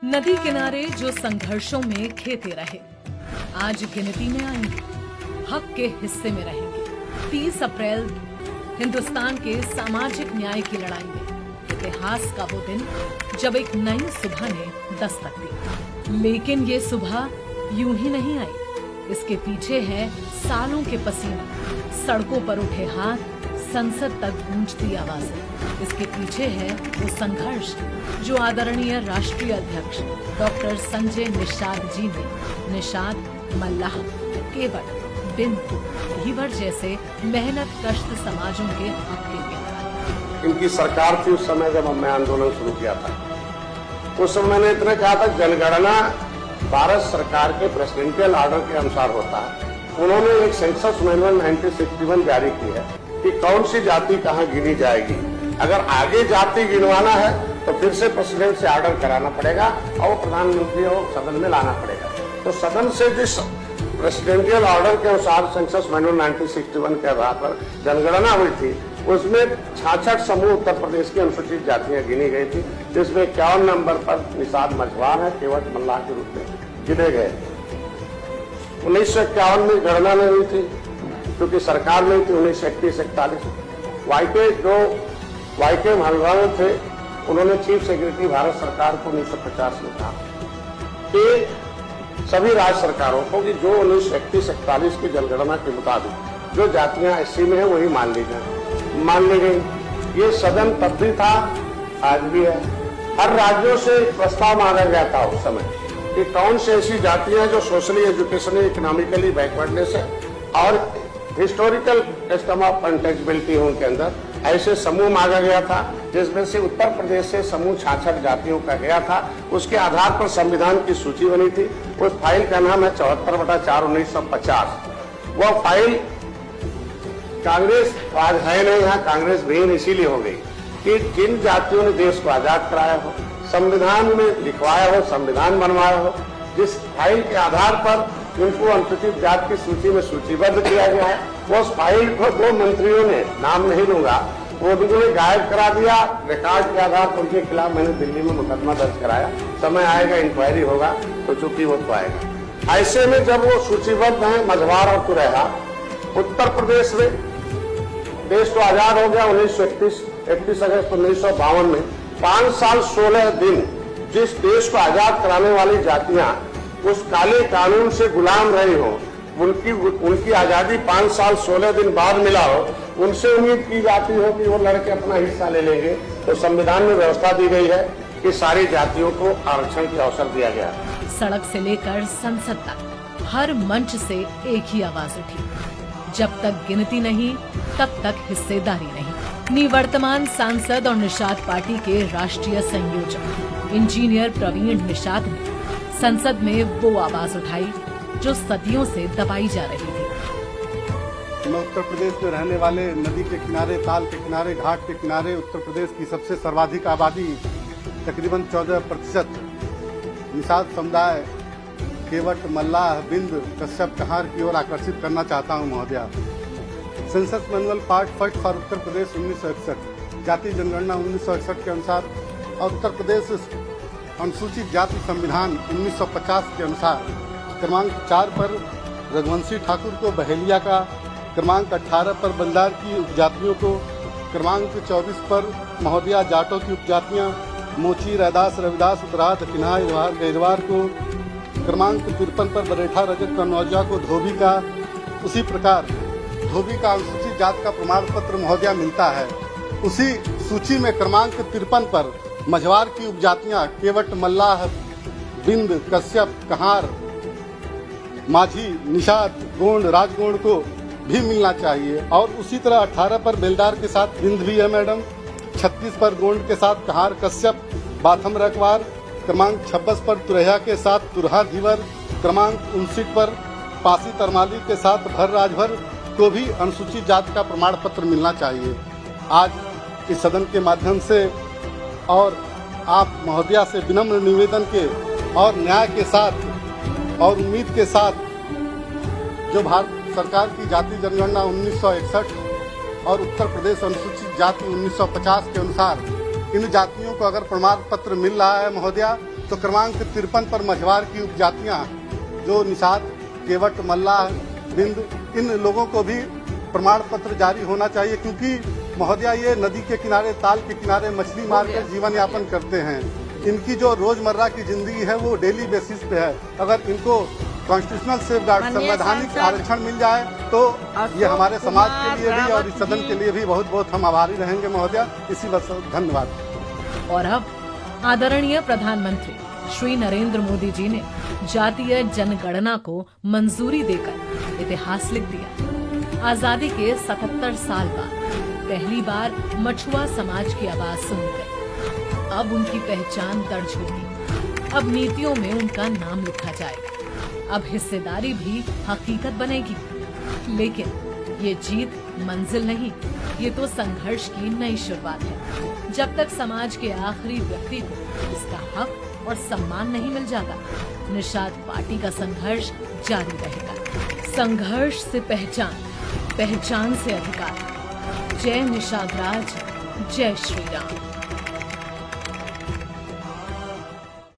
नदी किनारे जो संघर्षों में खेते रहे, आज गिनती में आएंगे, हक के हिस्से में रहेंगे। 30 अप्रैल हिंदुस्तान के सामाजिक न्याय की लड़ाई में इतिहास का वो दिन जब एक नई सुबह ने दस्तक दी। लेकिन ये सुबह यूं ही नहीं आई, इसके पीछे है सालों के पसीने, सड़कों पर उठे हाथ, संसद तक गूंजती आवाजें। इसके पीछे है वो संघर्ष जो आदरणीय राष्ट्रीय अध्यक्ष डॉक्टर संजय निषाद जी ने निषाद, मल्लाह, केवट, बिंदु, धीवर जैसे मेहनत कष्ट समाजों के हक के लिए। इनकी सरकार थी उस समय जब हमने आंदोलन शुरू किया था। उस समय मैंने इतने कहा था जनगणना भारत सरकार के प्रेसिडेंशियल ऑर्डर के अनुसार होता है। उन्होंने एक सेंसस मैनुअल 1961 जारी की है कि कौन सी जाति कहाँ गिनी जाएगी। अगर आगे जाति गिनवाना है तो फिर से प्रेसिडेंट से ऑर्डर कराना पड़ेगा और वो प्रधानमंत्री को सदन में लाना पड़ेगा। तो सदन से जिस प्रेसिडेंशियल ऑर्डर के अनुसार सेंसस मैनुअल 1961 के आधार पर जनगणना हुई थी, उसमें 66 समूह उत्तर प्रदेश की अनुसूचित जातियां गिनी गई थी, जिसमें 51 नंबर पर निषाद मछुआर है, केवट मल्लाह के रूप में गिने गए। 1951 में गणना नहीं हुई थी क्योंकि सरकार नहीं थी। 1931-41 वाईके महलवान थे, उन्होंने चीफ सेक्रेटरी भारत सरकार को 1950 में कहा कि सभी राज्य सरकारों को कि जो 1931-41 की जनगणना के मुताबिक जो जातियां एससी में है वही मान ली गई। ये सदन तब भी था, आज भी है। हर राज्यों से प्रस्ताव मांगा गया था उस समय कि कौन सी ऐसी जातियां हैं जो सोशली, एजुकेशनली, इकोनॉमिकली बैकवर्डनेस है और हिस्टोरिकल कस्टम ऑफ कंटेक्टेबिलिटी है उनके अंदर। ऐसे समूह मांगा गया था, जिसमें से उत्तर प्रदेश से समूह 66 जातियों का गया था। उसके आधार पर संविधान की सूची बनी थी। उस फाइल का नाम है 74/4/1950। वह फाइल कांग्रेस आज है नहीं, यहाँ कांग्रेस विहीन इसीलिए हो गई कि जिन जातियों ने देश को आजाद कराया हो, संविधान में लिखवाया हो, संविधान बनवाया हो, जिस फाइल के आधार पर उनको अनुसूचित जाति की सूची में सूचीबद्ध किया गया है, वो उस फाइल को 2 मंत्रियों ने, नाम नहीं लूंगा, वो उन्होंने गायब करा दिया। रिकॉर्ड के आधार पर उनके खिलाफ मैंने दिल्ली में मुकदमा दर्ज कराया। समय आएगा, इंक्वायरी होगा तो चूंकि वो तो आएगा। ऐसे में जब वो सूचीबद्ध है मझवार और तुरैया, उत्तर प्रदेश में देश तो आजाद हो गया 31 अगस्त 1952 में। 5 साल 16 दिन जिस देश को आजाद कराने वाली जातियां उस काले कानून से गुलाम रही हो, उनकी आजादी 5 साल 16 दिन बाद मिला हो, उनसे उम्मीद की जाती हो कि वो लड़के अपना हिस्सा ले लेंगे। तो संविधान में व्यवस्था दी गई है कि सारी जातियों को आरक्षण की अवसर दिया गया। सड़क से लेकर संसद तक हर मंच से एक ही आवाज उठी, जब तक गिनती नहीं तब तक हिस्सेदारी नहीं। निवर्तमान सांसद और निषाद पार्टी के राष्ट्रीय संयोजक इंजीनियर प्रवीण निषाद ने संसद में वो आवाज उठाई जो सदियों से दबाई जा रही थी। मैं उत्तर प्रदेश में रहने वाले, नदी के किनारे, ताल के किनारे, घाट के किनारे उत्तर प्रदेश की सबसे सर्वाधिक आबादी तकरीबन 14% निषाद समुदाय, केवट, मल्लाह, बिंद, कश्यप, कहार की ओर आकर्षित करना चाहता हूं महोदया। Census manual part first for Uttar Pradesh 1961, जाति जनगणना 1961 के अनुसार और उत्तर प्रदेश अनुसूचित जाति संविधान 1950 के अनुसार क्रमांक 4 पर रघुवंशी ठाकुर को बहेलिया का, क्रमांक 18 पर बंदार की उपजातियों को, क्रमांक 24 पर महोदया जाटों की उपजातियां मोची, रैदास, रविदास, उतराह, दक्षिणा, गैरवार को, क्रमांक 53 पर बरेठा, रजक, कन्नौजा को धोबी का। उसी प्रकार धोबी का अनुसूचित जाति का प्रमाण पत्र महोदया मिलता है। उसी सूची में क्रमांक 53 पर मझवार की उपजातियां केवट, मल्लाह, बिंद, कश्यप, कहार, माझी, निषाद, गोंड, राजगोंड को भी मिलना चाहिए। और उसी तरह 18 पर बेलदार के साथ बिंद भी है मैडम, 36 पर गोंड के साथ कहार, कश्यप, बाथम, रकवार, क्रमांक 26 पर तुरैया के साथ तुरहा, धीवर, क्रमांक 59 पर पासी तरमाली के साथ भर, राजभर को भी अनुसूचित जाति का प्रमाण पत्र मिलना चाहिए। आज इस सदन के माध्यम से और आप महोदया से विनम्र निवेदन के और न्याय के साथ और उम्मीद के साथ, जो भारत सरकार की जाति जनगणना 1961 और उत्तर प्रदेश अनुसूचित जाति 1950 के अनुसार इन जातियों को अगर प्रमाण पत्र मिल रहा है महोदया, तो क्रमांक 53 पर मझवार की उपजातियां जो निषाद, केवट, मल्लाह, बिंद, इन लोगों को भी प्रमाण पत्र जारी होना चाहिए, क्योंकि महोदया ये नदी के किनारे, ताल के किनारे मछली मारकर जीवन यापन करते हैं। इनकी जो रोजमर्रा की जिंदगी है वो डेली बेसिस पे है। अगर इनको कॉन्स्टिट्यूशनल सेफगार्ड, संवैधानिक आरक्षण मिल जाए तो ये हमारे समाज के लिए भी और इस सदन के लिए भी बहुत बहुत हम आभारी रहेंगे महोदया। इसी बस धन्यवाद। और अब आदरणीय प्रधानमंत्री श्री नरेंद्र मोदी जी ने जातीय जनगणना को मंजूरी देकर इतिहास लिख दिया। आजादी के 77 साल बाद पहली बार मछुआ समाज की आवाज सुनी गई। अब उनकी पहचान दर्ज होगी। अब नीतियों में उनका नाम लिखा जाएगा। अब हिस्सेदारी भी हकीकत बनेगी। लेकिन ये जीत मंजिल नहीं, ये तो संघर्ष की नई शुरुआत है। जब तक समाज के आखिरी व्यक्ति को इसका हक और सम्मान नहीं मिल जाता, निषाद पार्टी का संघर्ष जारी रहेगा। संघर्ष से पहचान, पहचान से अधिकार। जय निषाद राज, जय श्री राम।